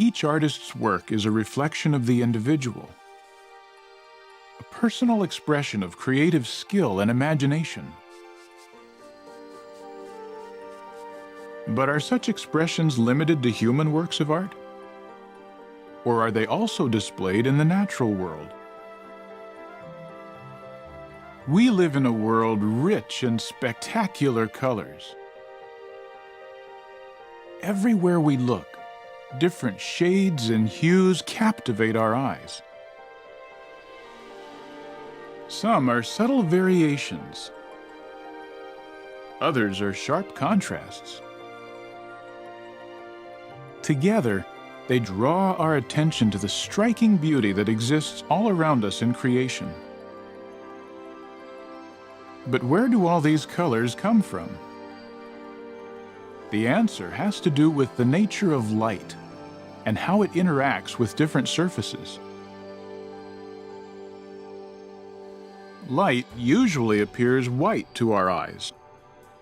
Each artist's work is a reflection of the individual, a personal expression of creative skill and imagination. But are such expressions limited to human works of art? Or are they also displayed in the natural world? We live in a world rich in spectacular colors. Everywhere we look, different shades and hues captivate our eyes. Some are subtle variations. Others are sharp contrasts. Together, they draw our attention to the striking beauty that exists all around us in creation. But where do all these colors come from? The answer has to do with the nature of light and how it interacts with different surfaces. Light usually appears white to our eyes.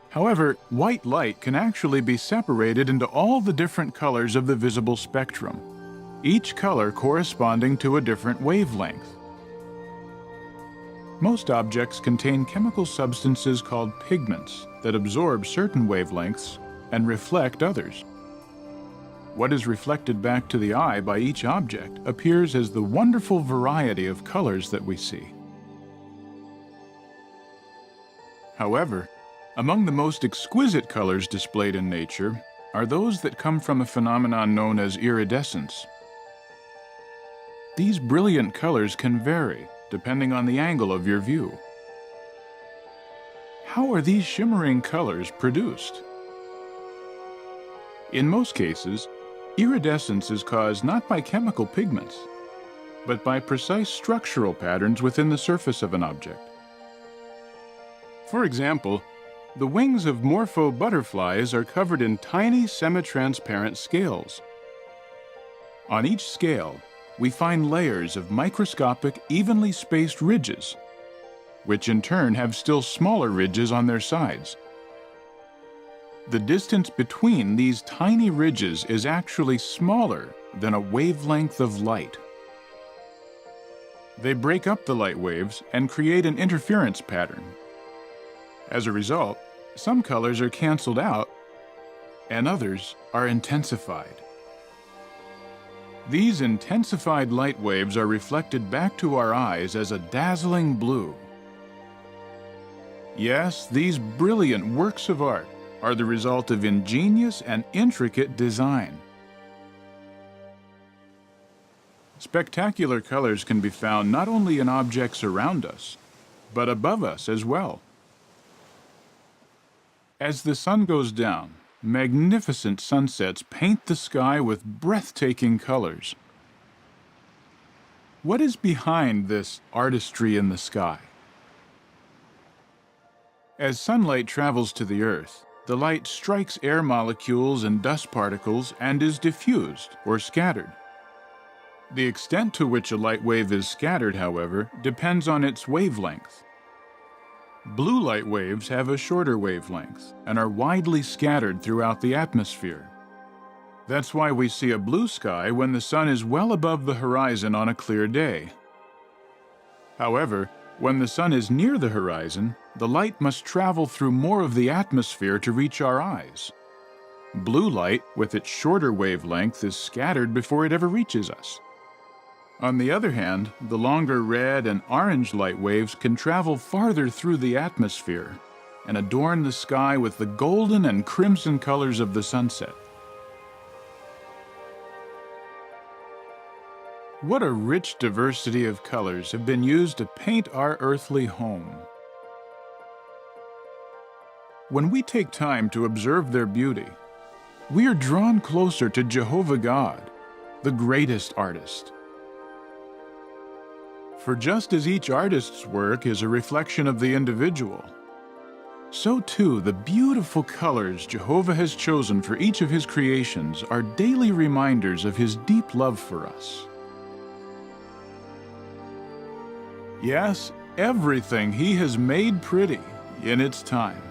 However, white light can actually be separated into all the different colors of the visible spectrum, each color corresponding to a different wavelength. Most objects contain chemical substances called pigments that absorb certain wavelengths and reflect others. What is reflected back to the eye by each object appears as the wonderful variety of colors that we see. However, among the most exquisite colors displayed in nature are those that come from a phenomenon known as iridescence. These brilliant colors can vary depending on the angle of your view. How are these shimmering colors produced? In most cases, iridescence is caused not by chemical pigments, but by precise structural patterns within the surface of an object. For example, the wings of morpho butterflies are covered in tiny semi-transparent scales. On each scale, we find layers of microscopic, evenly spaced ridges, which in turn have still smaller ridges on their sides. The distance between these tiny ridges is actually smaller than a wavelength of light. They break up the light waves and create an interference pattern. As a result, some colors are canceled out and others are intensified. These intensified light waves are reflected back to our eyes as a dazzling blue. Yes, these brilliant works of art are the result of ingenious and intricate design. Spectacular colors can be found not only in objects around us, but above us as well. As the sun goes down, magnificent sunsets paint the sky with breathtaking colors. What is behind this artistry in the sky? As sunlight travels to the Earth, the light strikes air molecules and dust particles and is diffused or scattered. The extent to which a light wave is scattered, however, depends on its wavelength. Blue light waves have a shorter wavelength and are widely scattered throughout the atmosphere. That's why we see a blue sky when the sun is well above the horizon on a clear day. However, when the sun is near the horizon, the light must travel through more of the atmosphere to reach our eyes. Blue light, with its shorter wavelength, is scattered before it ever reaches us. On the other hand, the longer red and orange light waves can travel farther through the atmosphere and adorn the sky with the golden and crimson colors of the sunset. What a rich diversity of colors have been used to paint our earthly home. When we take time to observe their beauty, we are drawn closer to Jehovah God, the greatest artist. For just as each artist's work is a reflection of the individual, so too the beautiful colors Jehovah has chosen for each of his creations are daily reminders of his deep love for us. Yes, everything he has made pretty in its time.